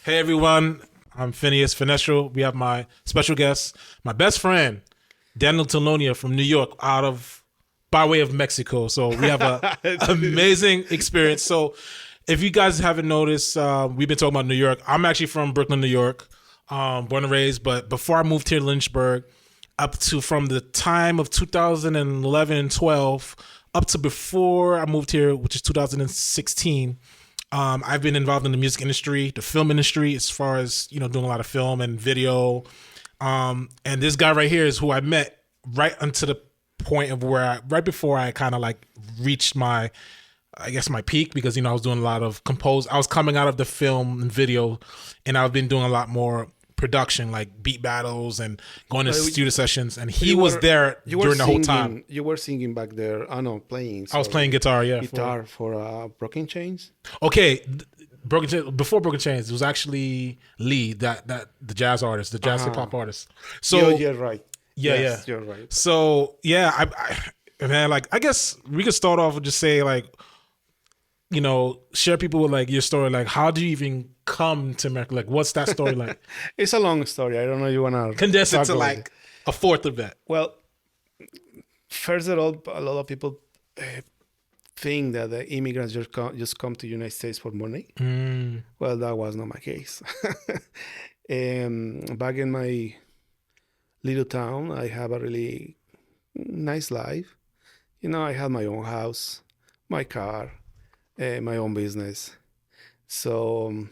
Hey everyone, I'm Phineas Finestro. We have my special guest, my best friend, Daniel Talonia from New York, by way of Mexico. So we have a amazing experience. So if you guys haven't noticed, we've been talking about New York. I'm actually from Brooklyn, New York, born and raised. But before I moved here to Lynchburg, from the time of 2011 and 12, up to before I moved here, which is 2016. I've been involved in the music industry, the film industry, as far as, doing a lot of film and video. And this guy right here is who I met right until the point of right before I kind of like reached my peak, because, I was doing a lot of I was coming out of the film and video, and I've been doing a lot more production, like beat battles and going to studio sessions. And he was there during the whole time. You were singing back there. I know, playing. I was playing guitar, Guitar for Broken Chains. Okay, before Broken Chains, it was actually Lee, that the jazz artist, the jazz hip hop artist. So you're right. Yes, you're right. So yeah, man, like, I guess we could start off and just say, like, share people with, like, your story. Like, how do you even come to America? Like, what's that story like? It's a long story. I don't know if you want to condense it to like a fourth of that. Well, first of all, a lot of people think that the immigrants just come to the United States for money. Well, that was not my case. Back in my little town, I have a really nice life. I had my own house, my car, my own business. So,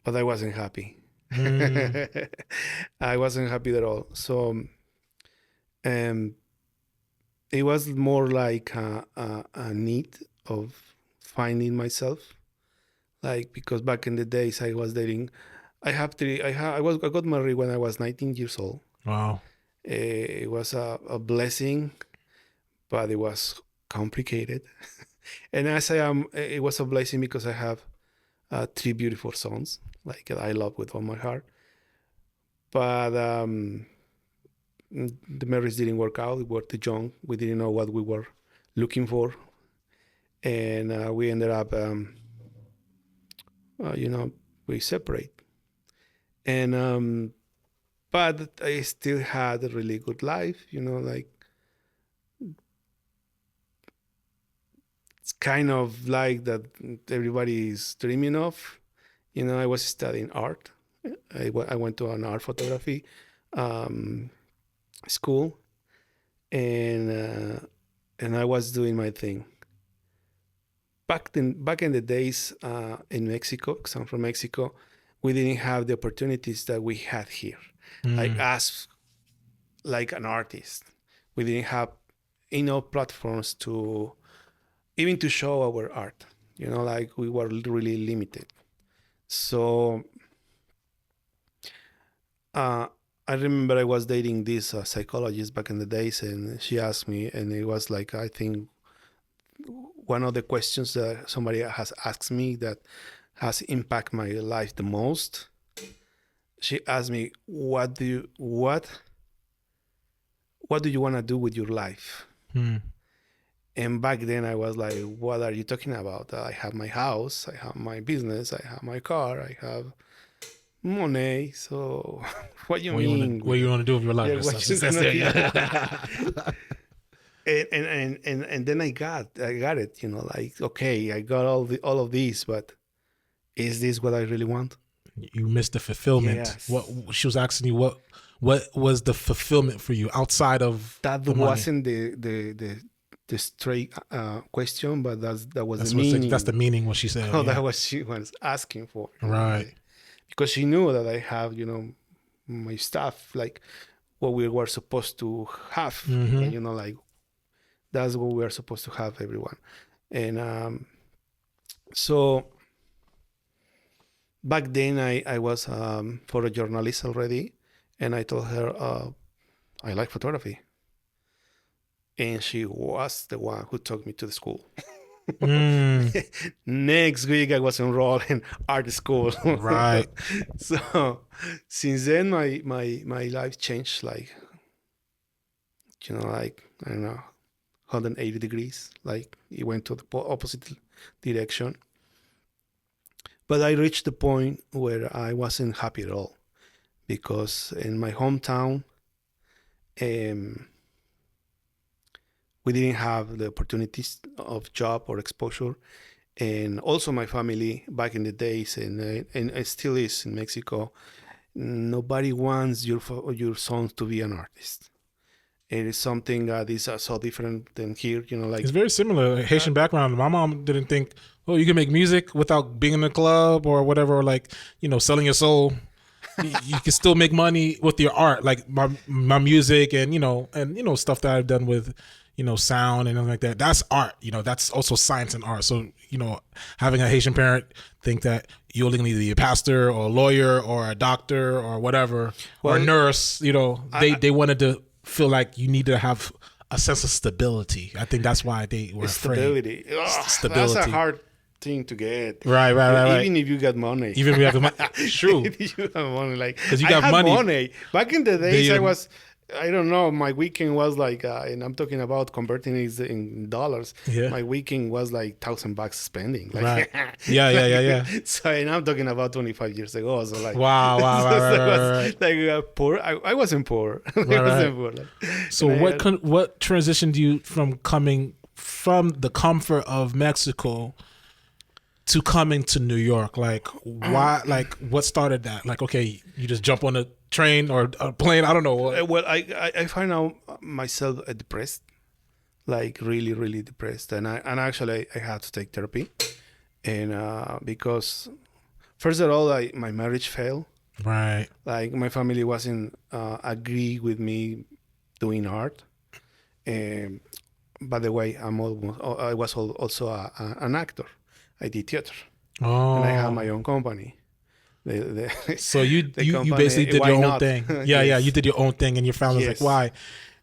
but I wasn't happy. I wasn't happy at all. So, it was more like a need of finding myself. Like, because back in the days I was dating, I got married when I was 19 years old. Wow. It was a blessing, but it was complicated. And it was a blessing because I have 3 beautiful sons, like, I love with all my heart. But the marriage didn't work out. We were too young. We didn't know what we were looking for. And we ended up, we separate. And, but I still had a really good life, like, it's kind of like that everybody is dreaming of. I was studying art. I went to an art photography school, and I was doing my thing. Back in the days in Mexico, because I'm from Mexico, we didn't have the opportunities that we had here. Like us, like an artist, we didn't have enough platforms to even to show our art. Like, we were really limited. So I remember I was dating this psychologist back in the days, and she asked me, and it was like, I think one of the questions that somebody has asked me that has impacted my life the most. She asked me, what do you want to do with your life? And back then I was like, what are you talking about? I have my house, I have my business, I have my car, I have money. So what do you mean? What you want to do with your life? And then I got it, like, okay, I got all of these, but is this what I really want? You missed the fulfillment. Yes. What she was asking you, what was the fulfillment for you outside of that? Wasn't the straight question, but that was the meaning. That's the meaning what she said. Oh, yeah. That was she was asking for. Right. Because she knew that I have, my stuff, like what we were supposed to have. And, like, that's what we are supposed to have, everyone. And so back then I was for a journalist already, and I told her I like photography. And she was the one who took me to the school. Next week I was enrolled in art school. Right. So since then my life changed, like, like, I don't know, 180 degrees. Like, it went to the opposite direction. But I reached the point where I wasn't happy at all because in my hometown, um, we didn't have the opportunities of job or exposure. And also my family back in the days, and it still is in Mexico, nobody wants your son to be an artist. It is something that is so different than here, like It's very similar. Haitian background. My mom didn't think, oh, you can make music without being in a club or whatever, or like, selling your soul. You can still make money with your art, like my music and stuff that I've done with sound and everything like that. That's art. That's also science and art. So having a Haitian parent think that you only need to be a pastor or a lawyer or a doctor or whatever, or a nurse, they wanted to feel like you need to have a sense of stability. I think that's why they were stability. afraid. Stability. That's a hard thing to get. Right. Even if you got money. Even if you have the money. True. If you have money, because you got money. Back in the days, I don't know, my weekend was like, and I'm talking about converting it in dollars. Yeah. My weekend was like $1,000 spending. Like, right. Yeah. So, and I'm talking about 25 years ago. So like, wow. Right. Like poor. I wasn't poor. Right. Poor. Like, so what transitioned you from coming from the comfort of Mexico to coming to New York? Like, why? Like, what started that? Like, okay, you just jump on a train or a plane. I don't know. Well, I find out myself depressed, like really, really depressed, and actually I had to take therapy, and because first of all, my marriage failed. Right. Like my family wasn't agree with me doing art, and by the way, I was also an actor. I did theater, and I had my own company. So you basically did your own thing. Yeah, Yes. yeah. You did your own thing, and your family's Yes. like, why?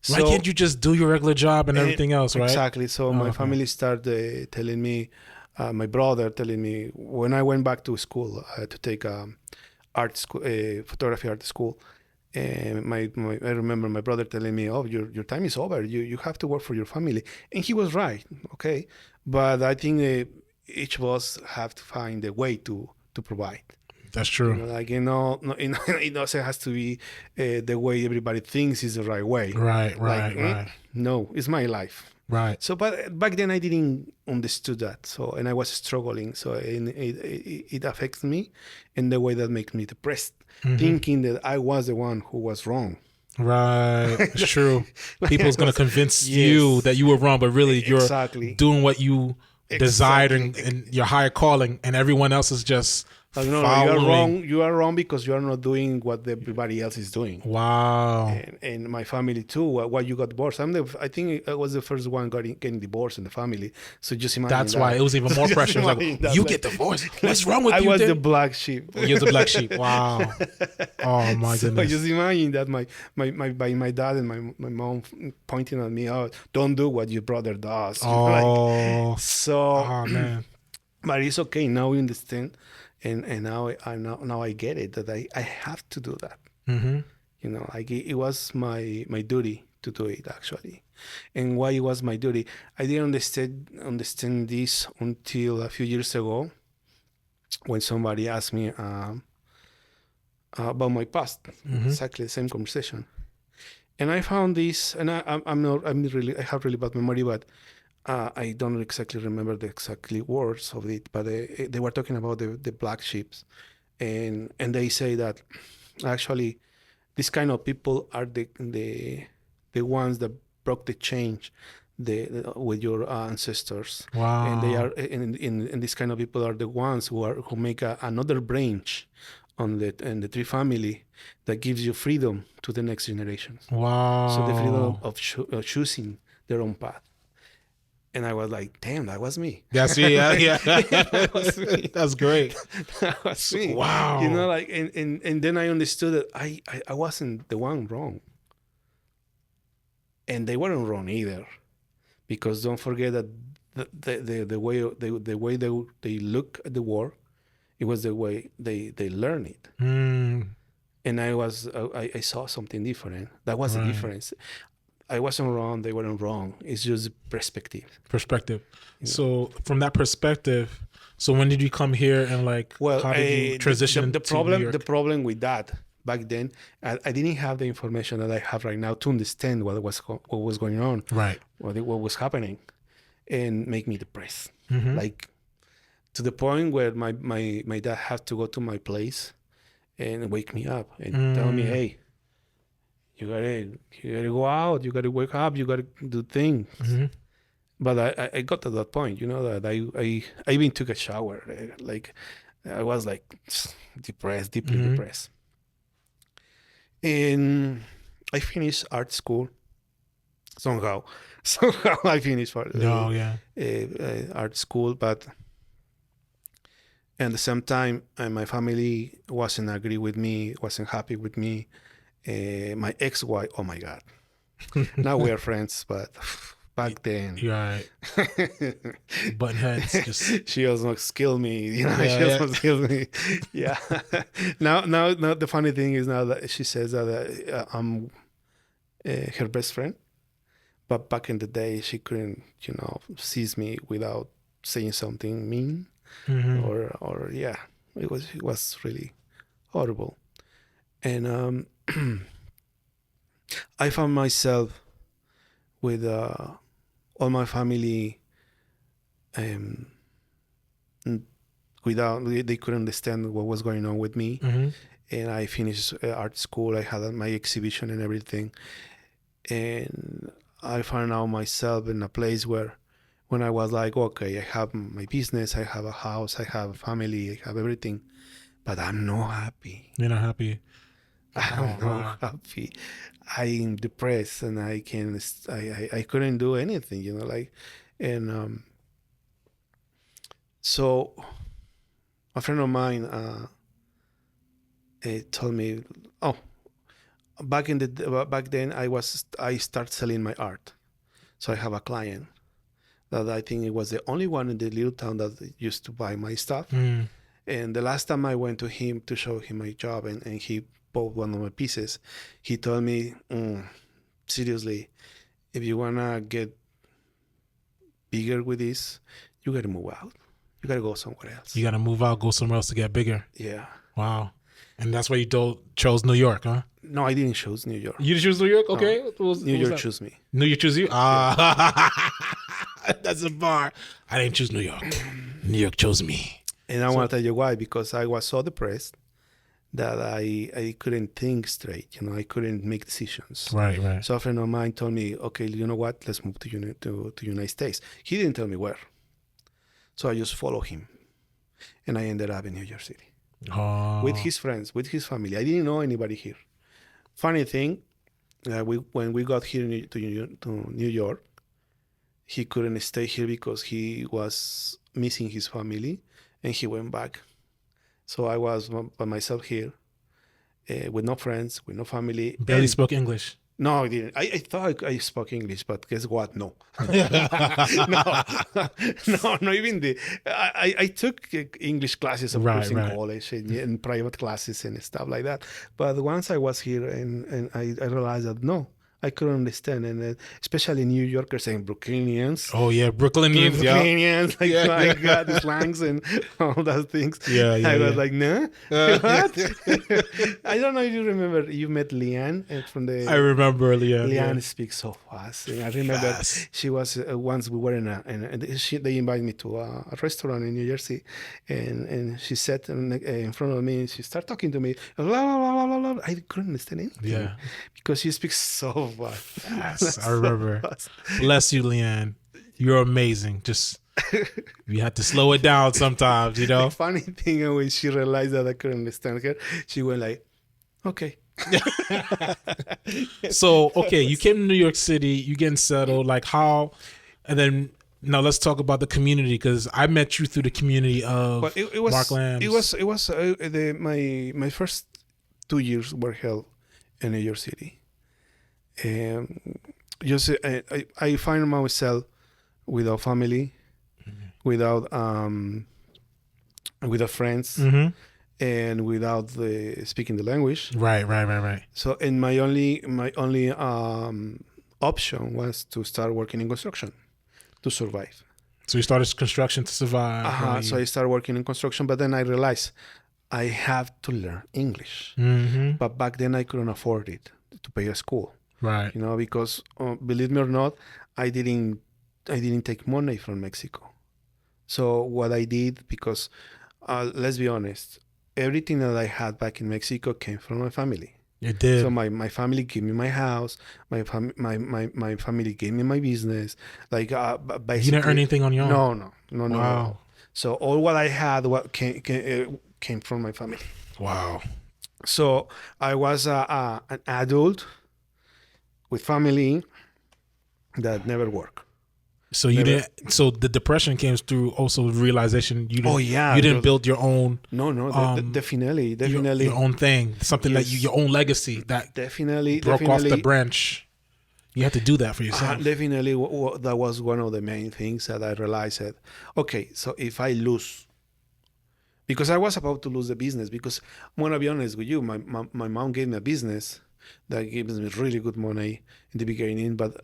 Why can't you just do your regular job and everything else, right? Exactly. So my family started telling me, my brother telling me when I went back to school to take art school, photography art school. And I remember my brother telling me, "Oh, your time is over. You have to work for your family," and he was right. Okay, but I think each of us have to find a way to provide. That's true. It also has to be the way everybody thinks is the right way. Right. No, it's my life. Right. So, but back then I didn't understood that. So, and I was struggling. So, it affects me in the way that makes me depressed, thinking that I was the one who was wrong. Right. It's true. People's gonna convince you that you were wrong, but really you're doing what you desired and your higher calling, and everyone else is just no, you're wrong. You are wrong because you are not doing what everybody else is doing. Wow. And my family too. Why you got divorced? I think I was the first one getting divorced in the family. So just imagine that's why it was even more pressure. Like, you get divorced. What's wrong with you? I was the black sheep. You're the black sheep. Wow. Oh my goodness. So just imagine that my dad and my mom pointing at me out. Don't do what your brother does. Oh. Oh man. But it's okay now. We understand. And now I get it that I have to do that. It was my duty to do it actually. And why it was my duty? I didn't understand this until a few years ago, when somebody asked me about my past. Exactly the same conversation. And I found this, and I have really bad memory, but I don't exactly remember the exactly words of it, but they were talking about the black sheep, and they say that actually this kind of people are the ones that broke the change with your ancestors. Wow. And they are and this kind of people are the ones who make another branch on the tree family that gives you freedom to the next generations. Wow. So the freedom of choosing their own path. And I was like, damn, that was me. That's me. Yeah. That was me. That's great. That was me. Wow. And then I understood that I wasn't the one wrong. And they weren't wrong either. Because don't forget that the way they look at the world, it was the way they learn it. And I saw something different. That was the difference. I wasn't wrong. They weren't wrong. It's just perspective. Perspective. So from that perspective, so when did you come here and like Well, how did you transition the to New problem York? the problem with that back then, I didn't have the information that I have right now to understand what was going on, Right. what was happening, and make me depressed. Mm-hmm. Like to the point where my dad had to go to my place and wake me up and tell me, hey, you gotta go out, you gotta wake up, you gotta do things. Mm-hmm. But I got to that point, that I even took a shower. Like I was like depressed, deeply Mm-hmm. depressed. And I finished art school somehow. Somehow I finished art school, but at the same time, my family wasn't agree with me, wasn't happy with me. My ex-wife, oh my God. Now we are friends, but back then. You're right. Button heads. Just She almost killed me. She yeah. almost killed me. Yeah. now, the funny thing is now that she says that I'm her best friend. But back in the day, she couldn't, seize me without saying something mean. Mm-hmm. Or yeah, it was really horrible. And I found myself with all my family without they couldn't understand what was going on with me. Mm-hmm. And I finished art school. I had my exhibition and everything, and I found out myself in a place where when I was like, okay, I have my business, I have a house, I have a family, I have everything, but I'm not happy. You're not happy. I'm not happy. I'm depressed, and I couldn't do anything, and so a friend of mine told me, oh, back then I started selling my art, so I have a client that I think it was the only one in the little town that used to buy my stuff. Mm. And the last time I went to him to show him my job, and he bought one of my pieces, he told me, seriously, if you want to get bigger with this, you got to move out. You got to go somewhere else. You got to move out, go somewhere else to get bigger. Yeah. Wow. And that's why you chose New York, huh? No, I didn't choose New York. You didn't choose New York? Okay. No. New York chose me. New York chose you? Ah. That's a bar. I didn't choose New York. New York chose me. And I want to tell you why. Because I was so depressed that I couldn't think straight. I couldn't make decisions. Right. So a friend of mine told me, okay, you know what? Let's move to United States. He didn't tell me where. So I just followed him. And I ended up in New York City. Oh. With his friends, with his family. I didn't know anybody here. Funny thing, when we got here to New York, he couldn't stay here because he was missing his family, and he went back. So I was by myself here, with no friends, with no family. Barely spoke English. No, I didn't. I thought I spoke English, but guess what? No. No, even I took English classes, of course, in college and private classes and stuff like that. But once I was here and I realized that no, I couldn't understand. And especially New Yorkers and Brooklynians. Oh, yeah, Brooklynians, yeah. My God, the slangs and all those things. Yeah. I was like, nah. What? I don't know if you remember, you met Leanne from the... I remember Leanne. Leanne speaks so fast. And I remember she was, once we were they invited me to a restaurant in New Jersey, and she sat in front of me, and she started talking to me. Blah, blah, blah, blah, blah. I couldn't understand anything. Yeah. Because she speaks so fast. Yes, I remember. Bless you, Leanne. You're amazing. Just, you had to slow it down sometimes, The funny thing, when she realized that I couldn't understand her, she went like, okay. So, okay, you came to New York City, you getting settled, like how, and then now let's talk about the community, because I met you through the community of Mark Lambs. It was my first 2 years were held in New York City. Just I find myself without family, without friends, and without speaking the language. Right. So, and my only option was to start working in construction to survive. So you started construction to survive. Uh-huh. So I started working in construction, but then I realized I have to learn English. Mm-hmm. But back then I couldn't afford it to pay a school, Right. because believe me or not, I didn't take money from Mexico. So what I did, because let's be honest, everything that I had back in Mexico came from my family. It did. So my family gave me my house. My family gave me my business. Like basically, you didn't earn anything on your own? No. Wow. So all what I had came from my family. Wow. So I was an adult with family that never worked. So you didn't. So the depression came through also the realization you didn't. Oh, yeah. You didn't build your own. No, definitely. Your own thing, something that Yes. your own legacy that Definitely broke off the branch. You had to do that for yourself. Definitely, that was one of the main things that I realized. That, okay, so if I lose, because I was about to lose the business, because I'm gonna be honest with you, my mom gave me a business that gives me really good money in the beginning, but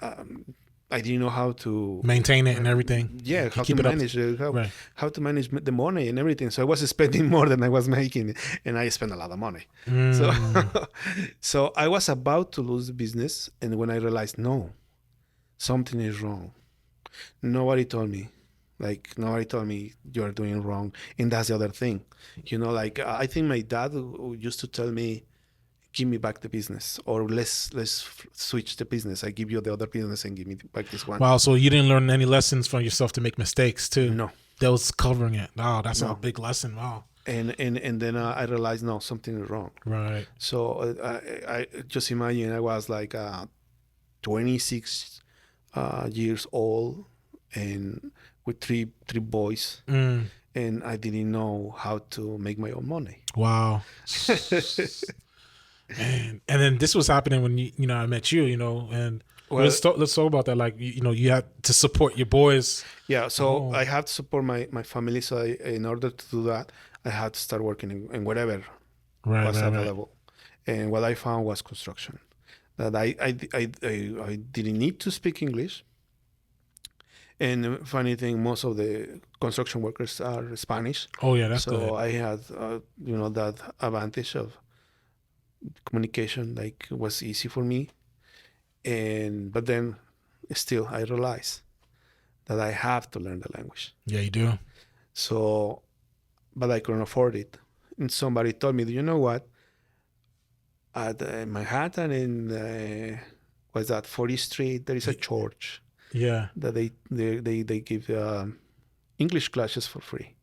I didn't know how to maintain it and everything. Yeah, how to keep it up. manage Right. how to manage the money and everything. So I was spending more than I was making, and I spent a lot of money. So, so I was about to lose the business, and when I realized, no, something is wrong. Nobody told me you're doing wrong, and that's the other thing. Like I think my dad used to tell me, give me back the business, or let's switch the business. I give you the other business and give me back this one. Wow. So you didn't learn any lessons from yourself to make mistakes too. No. That was covering it. Wow, that's a big lesson. Wow. And then I realized, no, something is wrong. Right. So I just imagine I was like 26 years old and with three boys, and I didn't know how to make my own money. Wow. And then this was happening when I met you, and let's talk about that. Like you had to support your boys. Yeah, so I had to support my family. So in order to do that, I had to start working in whatever was available. And what I found was construction. That I didn't need to speak English. And funny thing, most of the construction workers are Spanish. Oh yeah, that's so good. I had that advantage of communication. Like, it was easy for me. But then still I realized that I have to learn the language. Yeah, you do. So, but I couldn't afford it. And somebody told me, do you know what? At Manhattan in what's that, 40th Street, there is a church. Yeah. That they give English classes for free.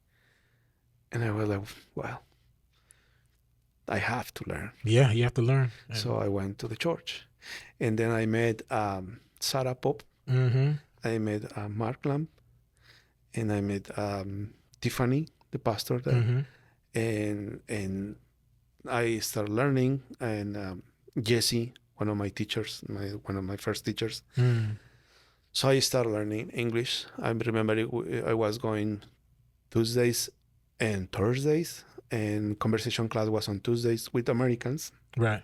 And I was like, well, I have to learn. Yeah, you have to learn. So I went to the church. And then I met Sarah Pop. Mm-hmm. I met Mark Lamb. And I met Tiffany, the pastor there. Mm-hmm. And I started learning. And Jesse, one of my teachers, one of my first teachers. So I started learning English. I remember I was going Tuesdays and Thursdays, and conversation class was on Tuesdays with Americans. Right.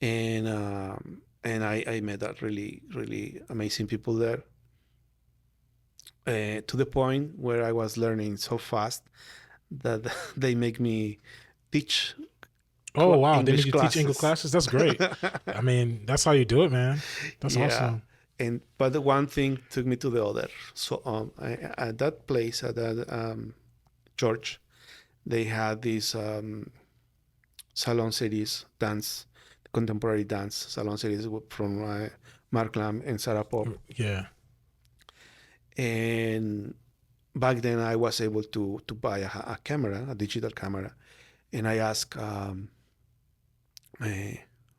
And I met that really, really amazing people there. To the point where I was learning so fast that they make me teach. Oh wow! English they make you teach English classes. That's great. I mean, that's how you do it, man. That's awesome. But the one thing took me to the other. So at that place, at that church, they had this salon series dance, contemporary dance salon series from Mark Lamb and Sarah Pop. Yeah. And back then I was able to buy a camera, a digital camera, and I asked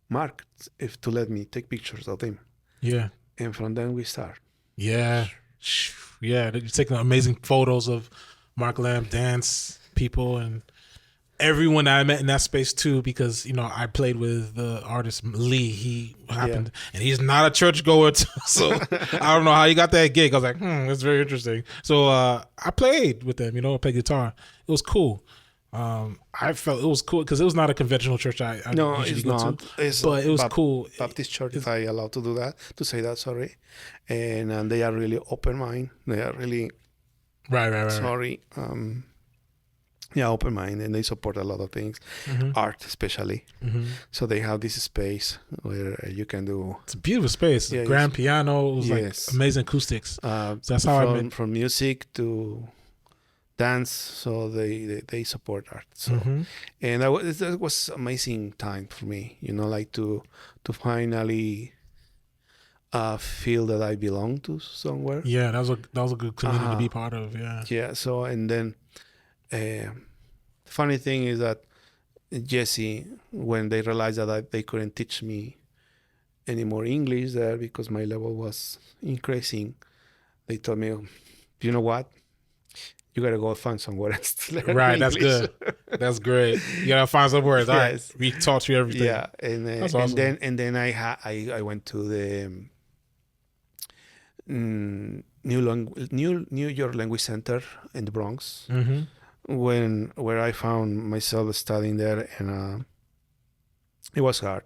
Mark if to let me take pictures of them. Yeah. And from then we start. Yeah. Yeah. You're taking amazing photos of Mark Lamb dance people and everyone that I met in that space too, because, I played with the artist Lee. He happened, and he's not a churchgoer, so I don't know how he got that gig. I was like, that's very interesting. So I played with them, I played guitar. It was cool. I felt it was cool because it was not a conventional church I No, usually it's go not. to, It's but it was cool. Baptist church, if I allowed to do that, to say that, sorry. And they are really open mind. They are really Right. sorry. Open mind, and they support a lot of things, art especially. So they have this space where you can do. It's a beautiful space. Yeah, Grand piano. It was yes. like amazing acoustics. So that's how I met. From music to dance. So they support art. So and that was amazing time for me. You know, like to finally feel that I belong to somewhere. Yeah, that was a good community to be part of. Yeah. Yeah. So and then. Funny thing is that Jesse, when they realized that they couldn't teach me any more English there because my level was increasing, they told me, you know what? You gotta go find somewhere else to learn Right, English. that's good. That's great. You gotta find some words. All right, Yes. we taught you everything. Yeah, and That's awesome. and then I went to the New York Language Center in the Bronx. Where I found myself studying there, and it was hard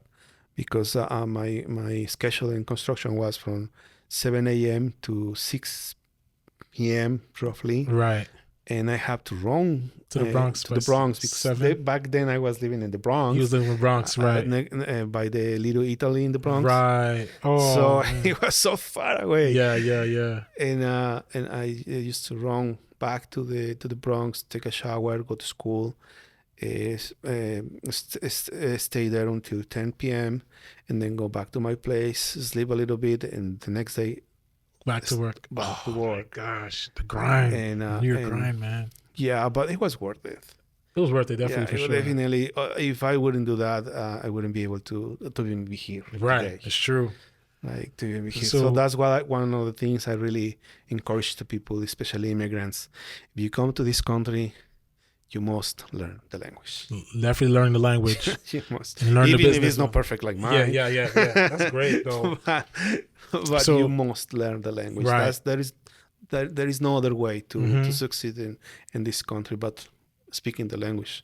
because my schedule in construction was from 7 a.m. to 6 p.m. roughly, Right. and I have to run To the Bronx. because back then I was living in the Bronx. You was living in the Bronx, right? By the Little Italy in the Bronx. Right. Oh. So it was so far away. Yeah. And I used to run back to the Bronx, take a shower, go to school, stay there until 10 p.m. and then go back to my place, sleep a little bit, and the next day back to work. Back to work. My gosh, the grind. And New York grind, man. Yeah, but it was worth it. It was worth it, definitely, for sure. Definitely. If I wouldn't do that, I wouldn't be able to even be here. Right, today. it's true. Like to even be here. So that's one of the things I really encourage to people, especially immigrants. If you come to this country, you must learn the language. Definitely learn the language. You must. And learn even the business. If it's not perfect like mine. Yeah. That's great, though. but you must learn the language. Right. There is no other way to succeed in this country but speaking the language.